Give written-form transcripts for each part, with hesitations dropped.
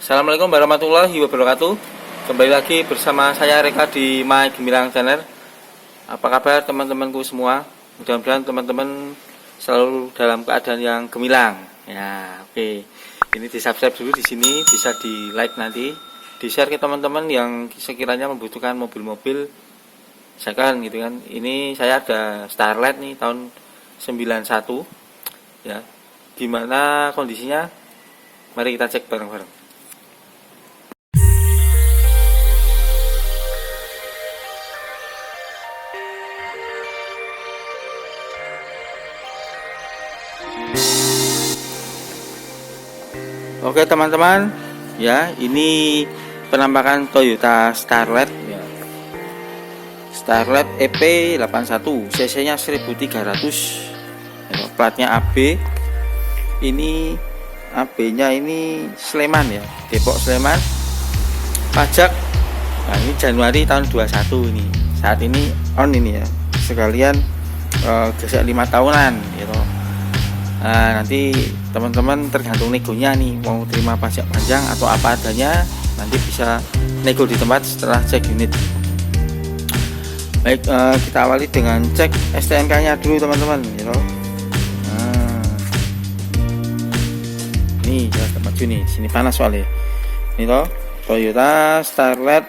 Assalamualaikum warahmatullahi wabarakatuh. Kembali lagi bersama saya Reka di My Gemilang Channel. Apa kabar teman-temanku semua? Mudah-mudahan teman-teman selalu dalam keadaan yang gemilang. Ya, oke. Ini di-subscribe dulu di sini, bisa di-like nanti, di-share ke teman-teman yang sekiranya membutuhkan mobil-mobil second gitu kan. Ini saya ada Starlet nih tahun 91. Ya. Gimana kondisinya? Mari kita cek bareng-bareng. Oke teman-teman, ya ini penampakan Toyota Starlet ya. Starlet EP81, cc-nya 1300, ya, platnya AB. Ini AB-nya ini Sleman ya, Depok Sleman. Pajak, nah ini Januari tahun 21 ini. Saat ini on ini ya, sekalian gesek 5 tahunan gitu. Nah, nanti teman-teman tergantung negonya nih, mau terima pajak panjang atau apa adanya, nanti bisa nego di tempat setelah cek unit. Baik, kita awali dengan cek STNK nya dulu teman-teman gitu. Nah, ini ya maju nih, sini panas soalnya ini toh, Toyota Starlet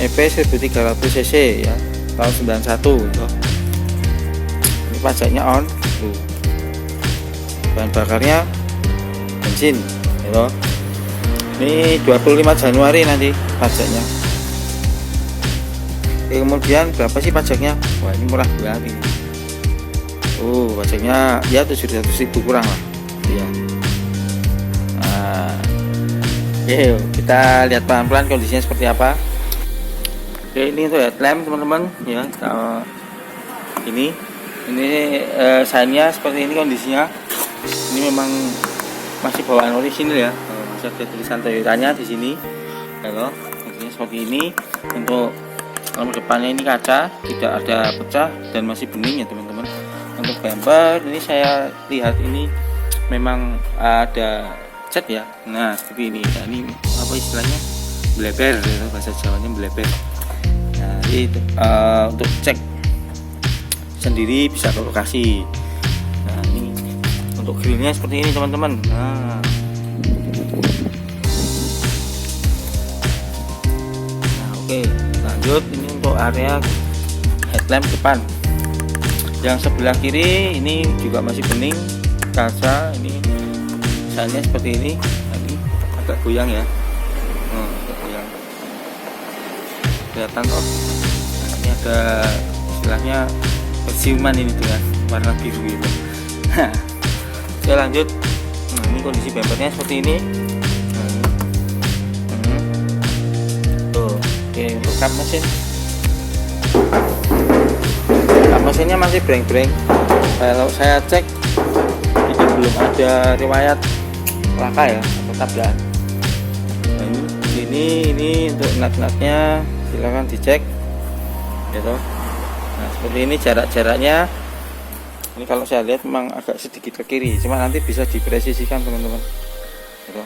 EP 1300 cc ya, tahun 91 gitu. Ini pajaknya on. Bahan bakarnya bensin gitu. Ini 25 Januari nanti pajaknya. Kemudian berapa sih pajaknya? Wah ini murah banget ini. Pajaknya ya 700.000 kurang lah ya. Nah, oke, kita lihat pelan-pelan kondisinya seperti apa. Oke, ini untuk headlamp teman-teman ya. Ini sign-nya seperti ini kondisinya. Ini memang masih bawaan orisinil ya, masih ada tulisan Toyotanya di sini. Kalau seperti ini, untuk lampu depannya ini kaca, tidak ada pecah dan masih bening ya teman-teman. Untuk bumper ini saya lihat ini memang ada cat ya. Nah seperti ini. Nah, ini apa istilahnya? Bleber, ya, bahasa Jawanya bleber. Nah ini untuk cek sendiri bisa ke lokasi. Nah ini untuk grillnya seperti ini teman-teman. Nah, oke, lanjut. Ini untuk area headlamp depan. Yang sebelah kiri ini juga masih bening kaca. Ini misalnya seperti ini. Nah, ini agak goyang ya. Agak goyang. Kelihatan kok. Nah, ini ada istilahnya persiuman ini dengan warna biru itu. Oke lanjut. Nah, ini kondisi bumpernya seperti ini. Oke, untuk kap mesin. Kap mesinnya masih breng-breng. Kalau saya cek ini belum ada riwayat laka ya atau tabrakan. Nah, ini untuk nut-nutnya silakan dicek. Gitu. Nah, seperti ini jarak-jaraknya. Ini kalau saya lihat memang agak sedikit ke kiri, cuma nanti bisa dipresisikan teman-teman. Gitu.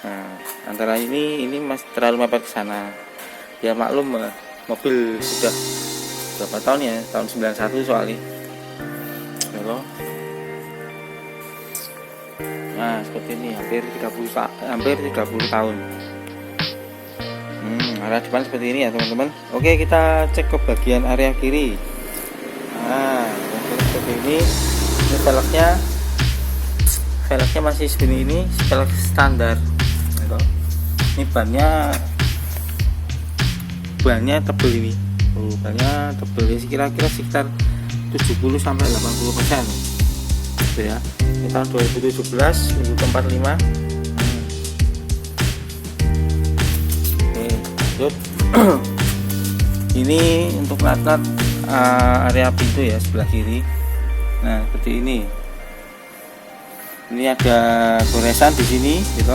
Nah, antara ini masih terlalu mepet ke sana. Ya maklum, mobil sudah berapa tahun ya? Tahun 91 soalnya. Gitu. Nah, seperti ini hampir 30 tahun. Arah depan seperti ini ya teman-teman. Oke, kita cek ke bagian area kiri. Nah, seperti ini velgnya masih seperti ini, velg standar. Ini bannya tebel ini. Bannya tebel ya, kira-kira sekitar 70 sampai 80%. Gitu ya. Ini tahun 2017, minggu ke-45. Ini untuk nut area pintu ya sebelah kiri. Nah seperti ini. Ini ada goresan di sini, gitu.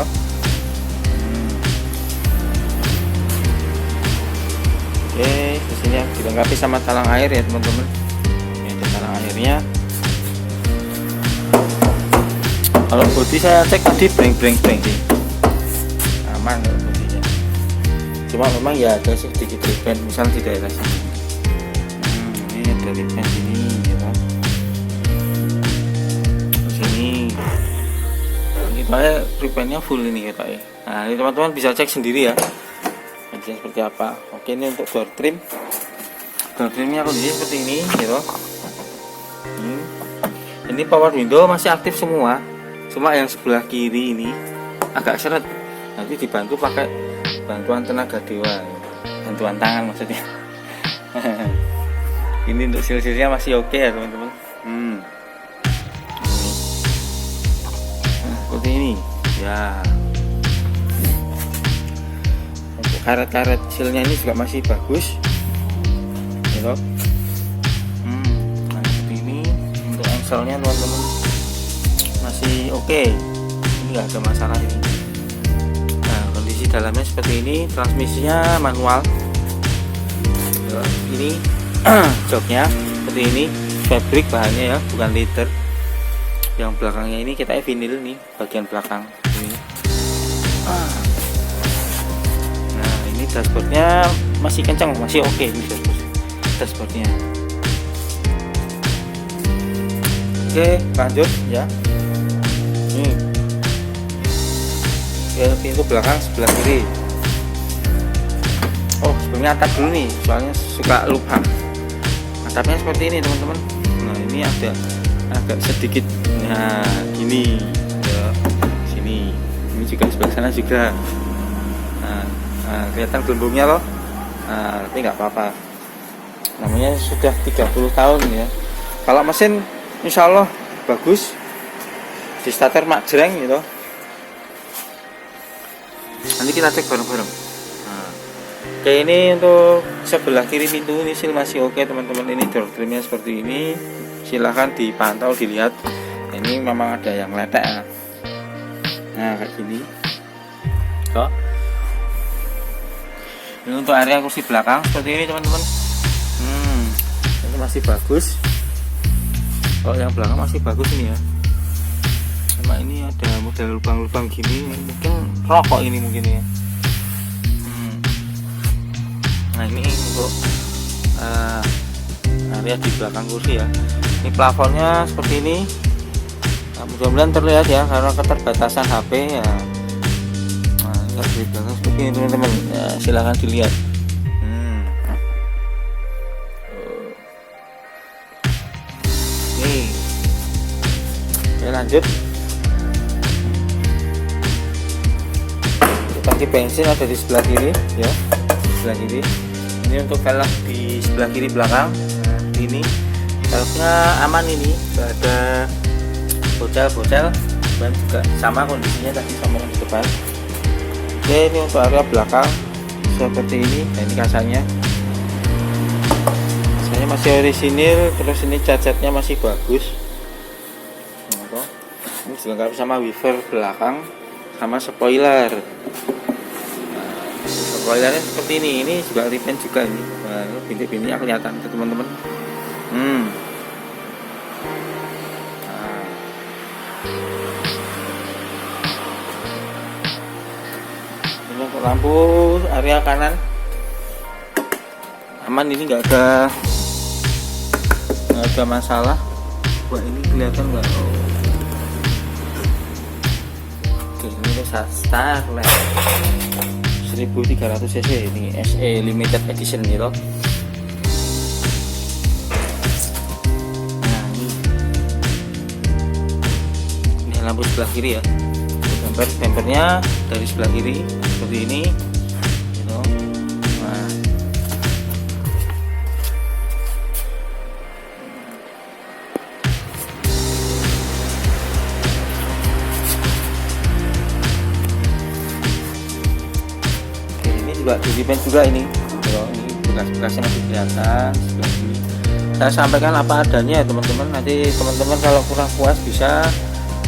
Oke, di sini dilengkapi sama talang air ya teman-teman. Ini ada talang airnya. Kalau bodi saya cek tadi breng sih, aman kalau bodinya. Cuma memang ya ada sedikit ripen misal di daerah sini. Ini ada ripen sini ya kan. Sini kita ripennya full ini kita ya. Nah ini teman-teman bisa cek sendiri ya kondisinya seperti apa. Oke, ini untuk door trimnya kondisinya seperti ini gitu. Ini power window masih aktif semua, cuma yang sebelah kiri ini agak seret. Nanti dibantu pakai bantuan tenaga dewa, bantuan tangan maksudnya. Ini untuk seal-sealnya masih oke ya teman-teman. Nah, seperti ini ya. Untuk karet-karet sealnya ini juga masih bagus gitu. Nah, seperti ini untuk engselnya teman-teman masih oke. Ini nggak ada masalah ini. Nah, kondisi dalamnya seperti ini. Transmisinya manual ya, ini joknya seperti ini, fabric bahannya ya, bukan leather. Yang belakangnya ini kita vinil nih, bagian belakang ini. Nah, ini dashboardnya masih kencang, masih oke ini dashboardnya. Oke, lanjut ya. Ini ya, pintu belakang sebelah kiri. Oh, sebelumnya atap dulu nih, soalnya suka lupa. Atapnya seperti ini teman-teman. Nah, ini ada agak sedikit, nah gini ya, sini. Ini juga sebelah sana juga. Nah, kelihatan gelembungnya loh. Nah, tapi nggak apa-apa. Namanya sudah 30 tahun ya. Kalau mesin insya Allah bagus. Di starter mak jreng gitu. Nanti kita cek bareng-bareng. Nah, oke, ini untuk sebelah kiri pintu ini seal masih oke teman-teman. Ini door trimnya seperti ini. Silahkan dipantau, dilihat. Ini memang ada yang letek. Nah, kayak gini. Tuh. Ini untuk area kursi belakang seperti ini teman-teman. Ini masih bagus. Kalau yang belakang masih bagus ini ya. Cuma ini ada model lubang-lubang gini, mungkin rokok ini mungkin ya. Nah, ini untuk area di belakang kursi ya. Ini plafonnya seperti ini. Nah, mudah-mudahan terlihat ya, karena keterbatasan HP ya. Nah, di belakang seperti ini teman-teman. Ya, silahkan dilihat. Nih. Oke, lanjut. Tangki bensin ada di sebelah kiri ya, sebelah kiri. Ini untuk velg di sebelah kiri belakang. Nah, ini velgnya aman, ini nggak ada bocel-bocel, dan juga sama kondisinya tadi sama yang di depan. Oke, ini untuk area belakang seperti ini. Nah, ini kasanya masih orisinil, terus ini cat-catnya masih bagus. Nah, ini dilengkapi sama wiper belakang sama spoiler. Spoilernya seperti ini juga ripen juga ini. Nah, bintik-bintiknya kelihatan ke teman-teman. Nah. Ini untuk lampu area kanan aman, ini nggak ada masalah. Wah, ini kelihatan nggak? Oke, ini udah Starlet 1300 cc, ini SE limited edition gitu. Nah, ini lampu sebelah kiri ya. Bumpernya dari sebelah kiri seperti ini gitu. Nah, juga diripen juga ini. Kalau ini bekas-bekasnya masih kelihatan sebelah sini. Saya sampaikan apa adanya ya teman-teman. Nanti teman-teman kalau kurang puas bisa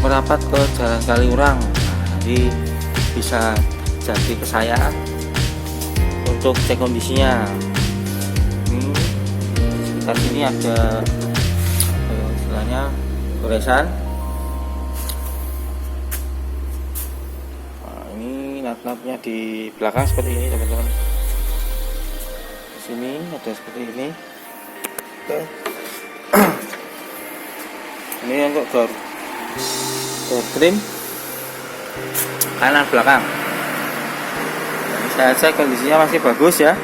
merapat ke Jalan Kaliurang. Nah, nanti bisa jadi ke saya untuk cek kondisinya. Sekitar sini ada istilahnya goresan. nut-nutnya di belakang seperti ini teman-teman. Di sini ada seperti ini. Oke. Ini untuk door trim kanan belakang. Ini saya cek kondisinya masih bagus ya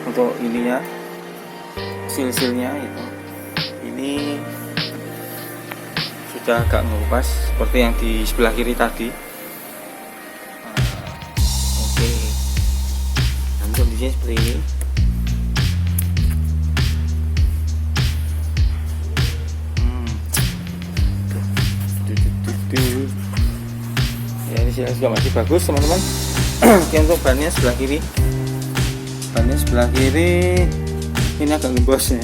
untuk ininya, sil-silnya itu. Ini sudah agak mengelupas seperti yang di sebelah kiri tadi. Oke, dan kondisinya seperti ini. Ya, ini juga masih bagus teman-teman. Oke, untuk bannya sebelah kiri, ini agak gembos ya,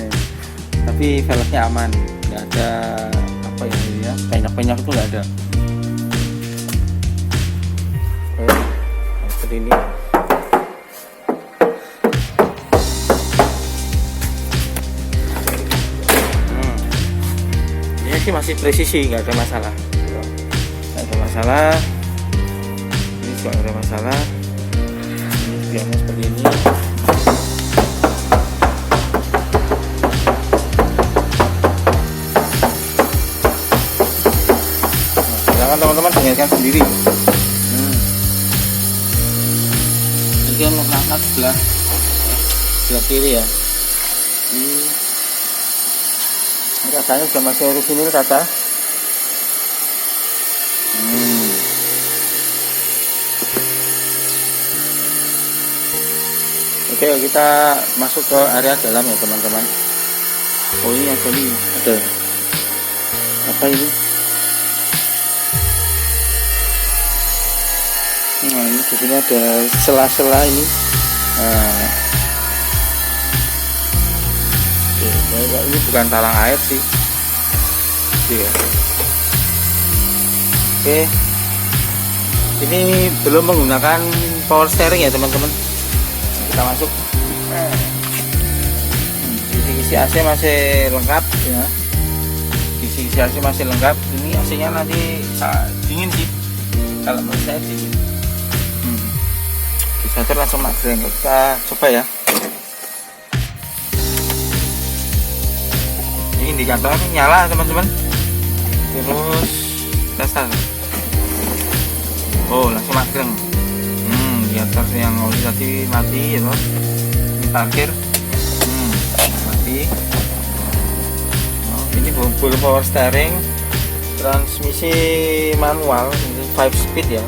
tapi velgnya aman, nggak ada apa ya, penyak-penyak itu nggak ada. Oke, seperti ini. Ini sih masih presisi, nggak ada masalah. Ini juga nggak ada masalah. Ini biarnya seperti ini. Silakan teman-teman dengarkan sendiri. Ini untuk angkat sebelah kiri ya. Ini katanya sudah masih orisinil kata. Oke, kita masuk ke area dalam ya teman-teman. Oh, ini ada apa ini? Nah, ini di sini ada sela-sela ini. Nah, oke, ini bukan talang air sih. Oke, oke. Ini belum menggunakan power steering ya teman-teman. Kita masuk. Kisi-kisi AC masih lengkap ya. Kisi-kisi AC masih lengkap. Ini AC-nya nanti dingin sih. Kalau menurut saya dingin. Bisa langsung magreng. Kita coba ya. Ini indikator nyala teman-teman. Terus dasar. Oh, langsung magreng. Indikator yang oli tadi mati ya, ini parkir mati. Ini full power steering, transmisi manual, ini 5 speed ya.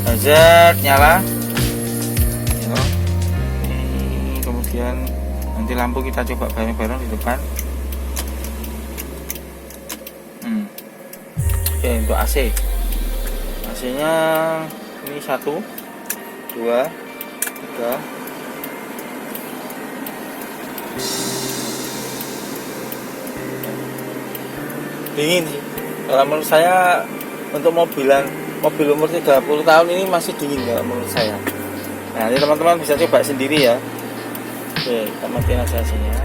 Hazard nyala ya. Ini kemudian nanti lampu kita coba bareng-bareng di depan. Oke, untuk AC nya ini 1, 2, 3. Dingin sih. Kalau menurut saya untuk mobil umur 30 tahun ini masih dingin kalau menurut saya. Nah, ini teman-teman bisa coba sendiri ya. Oke, kita matiin AC-nya.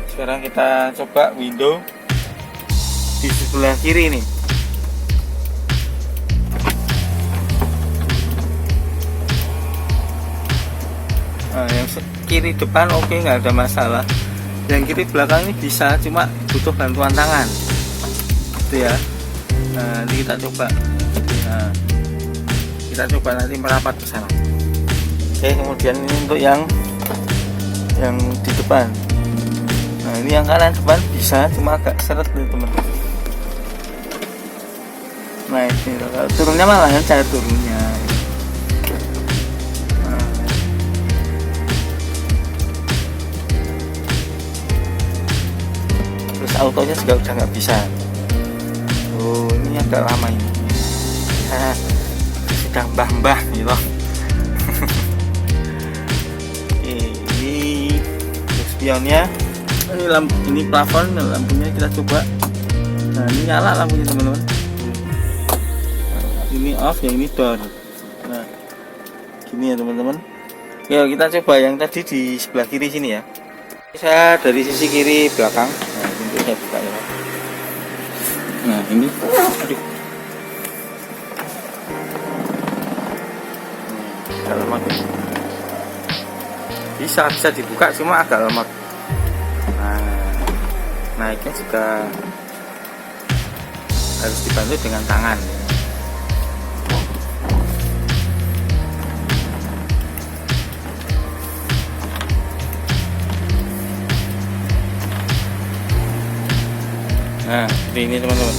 Sekarang kita coba window di sebelah kiri nih. Nah, yang kiri depan oke, nggak ada masalah. Yang kiri belakang ini bisa, cuma butuh bantuan tangan gitu ya. Nah, ini kita coba. Nah, kita coba nanti merapat ke sana. Oke, kemudian ini untuk yang di depan. Nah, ini yang kanan depan bisa, cuma agak seret nih teman-teman. Nah, ini turunnya malah cara turunnya. Autonya juga udah nggak bisa. Oh, ini agak lama ini. Sudah mbah-mbah gitu. Ini spionnya. Ini plafon, lampunya kita coba. Nah, ini nyala lampunya teman-teman. Ini off, yang ini down. Nah, gini ya teman-teman. Yuk kita coba yang tadi di sebelah kiri sini ya. Saya dari sisi kiri belakang. Saya buka ya. Nah, ini aduh. bisa dibuka, cuma agak lemot. Nah, naiknya juga harus dibantu dengan tangan. Nah, seperti ini teman-teman.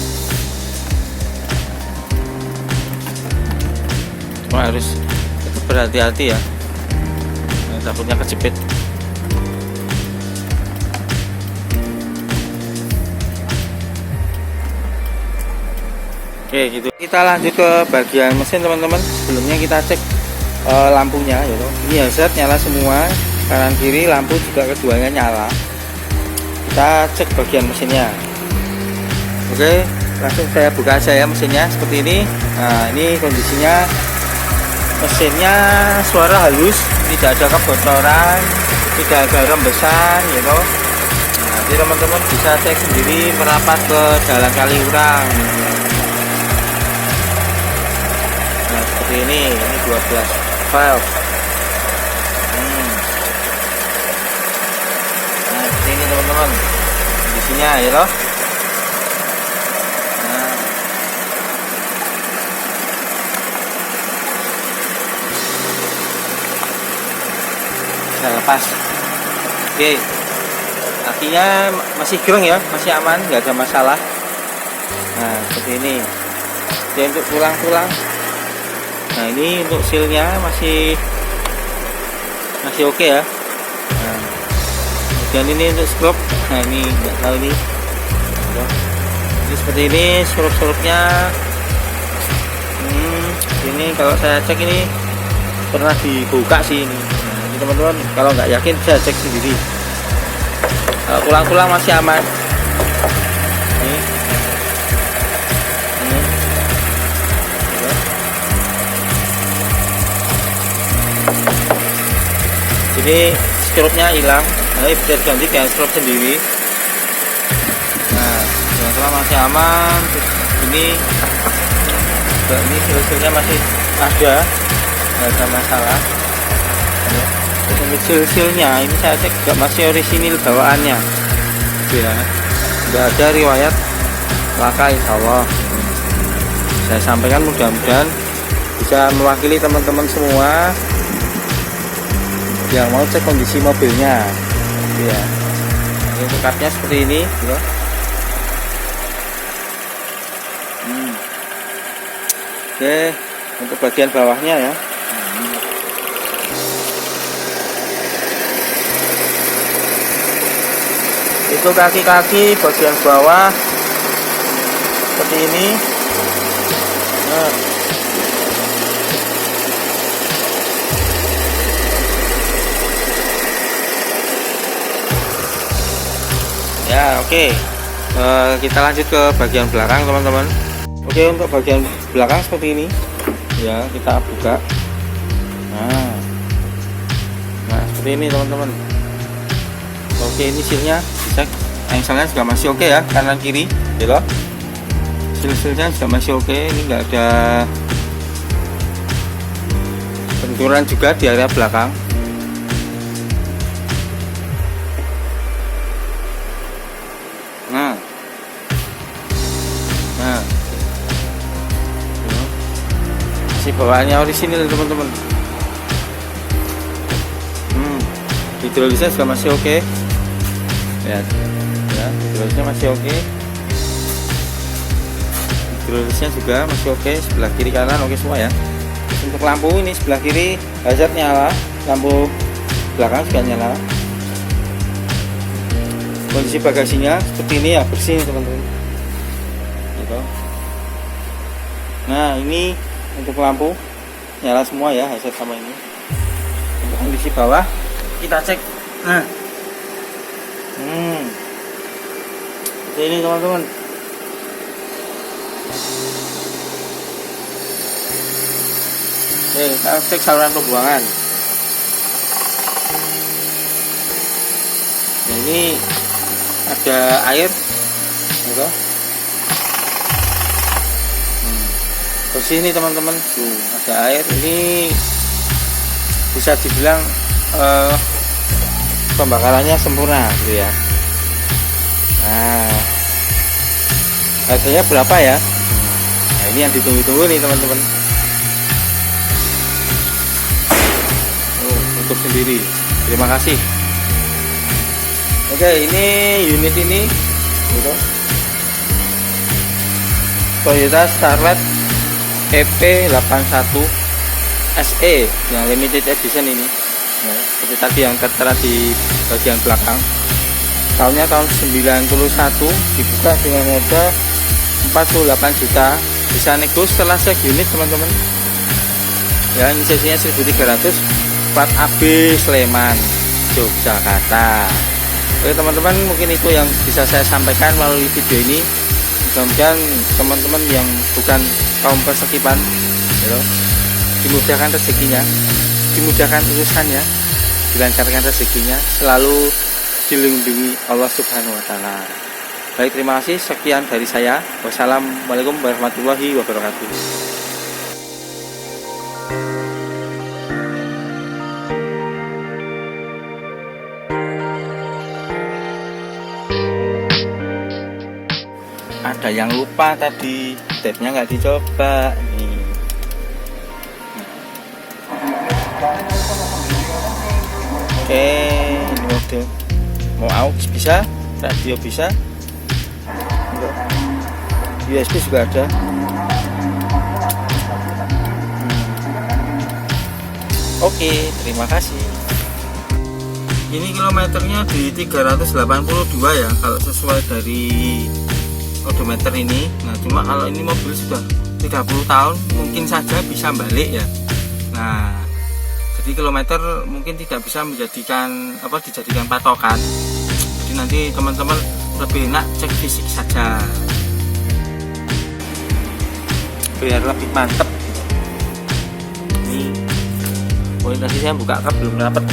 Cuma harus tetap berhati-hati ya, takutnya kejepit. Oke gitu. Kita lanjut ke bagian mesin teman-teman. Sebelumnya kita cek lampunya ya. Ini hazard nyala semua, kanan kiri lampu juga keduanya nyala. Kita cek bagian mesinnya. Oke, langsung saya buka aja ya mesinnya seperti ini. Nah, ini kondisinya, mesinnya suara halus, tidak ada kebocoran, tidak ada rembesan gitu. Nanti teman-teman bisa cek sendiri merapat ke jalan Kaliurang. Nah seperti ini 12 valve. Nah seperti ini teman-teman kondisinya ya loh. Nah, lepas. Oke, kakinya masih gereng ya, masih aman, nggak ada masalah. Nah seperti ini. Jadi untuk tulang-tulang, nah ini untuk sealnya masih oke ya. Nah, kemudian ini untuk skrup, nah ini nggak tahu ini. Ini seperti ini skrup-skrupnya. Ini kalau saya cek ini pernah dibuka sih ini. Teman-teman kalau nggak yakin bisa cek sendiri. Kalau tulang-tulang masih aman. Ini skrupnya hilang, nanti bisa diganti dengan skrup sendiri. Nah tulang-tulang masih aman. Terus ini sil-silnya masih ada, nggak ada masalah. Untuk sil-silnya ini saya cek juga masih orisinil bawaannya ya, nggak ada riwayat laka, insya Allah. Saya sampaikan mudah-mudahan bisa mewakili teman-teman semua yang mau cek kondisi mobilnya ya. Ini untuk cupnya seperti ini ya. Oke, untuk bagian bawahnya ya. Itu kaki-kaki bagian bawah seperti ini. Nah. Ya oke. Kita lanjut ke bagian belakang teman-teman. Oke, untuk bagian belakang seperti ini ya, kita buka. Nah seperti ini teman-teman. Oke, ini sealnya cek, engselnya juga masih oke ya, kanan kiri gitu. Seal-sealnya juga masih oke, ini enggak ada benturan juga di area belakang. Nah masih bawaannya orisinil teman-teman. Hidrolisnya juga masih oke. Ya, hidrolisnya masih oke. Hidrolisnya juga masih oke, sebelah kiri kanan oke semua ya. Untuk lampu ini sebelah kiri hazard nyala, lampu belakang juga nyala. Kondisi bagasinya seperti ini ya, bersih teman-teman. Gitu. Nah ini untuk lampu nyala semua ya, hazard sama ini. Untuk kondisi bawah kita cek. Nah seperti ini teman-teman. Oke, kita cek saluran pembuangan. Nah, ini ada air gitu. Bersih ini teman-teman, tuh ada air. Ini bisa dibilang pembakarannya sempurna gitu ya. Nah, harganya berapa ya? Nah, ini yang ditunggu-tunggu nih teman-teman. Tutup sendiri. Terima kasih. Oke, ini unit ini gitu. Toyota Starlet EP81 SE yang limited edition ini ya, seperti tadi yang tertera di bagian belakang. Tahunnya tahun 91, dibuka dengan harga 48 juta, bisa nego setelah cek unit teman-teman ya. Ini cc-nya 1300, plat AB Sleman, Yogyakarta. Oke teman-teman, mungkin itu yang bisa saya sampaikan melalui video ini. Mudah-mudahan teman-teman yang bukan kaum pesertipan ya, dimudahkan rezekinya, dimudahkan urusannya, dilancarkan rezekinya, selalu dilindungi Allah Subhanahu wa taala. Baik, terima kasih. Sekian dari saya. Wassalamualaikum warahmatullahi wabarakatuh. Ada yang lupa tadi, tabnya nggak dicoba nih. Oke, ini mode mau aux bisa, radio bisa, USB juga ada. Oke, terima kasih. Ini kilometernya di 382 ya kalau sesuai dari odometer ini. Nah, cuma kalau ini mobil sudah 30 tahun mungkin saja bisa balik ya. Nah, jadi kilometer mungkin tidak bisa dijadikan patokan. Jadi nanti teman-teman lebih enak cek fisik saja biar lebih mantep. Ini tadi saya buka kap belum dapat.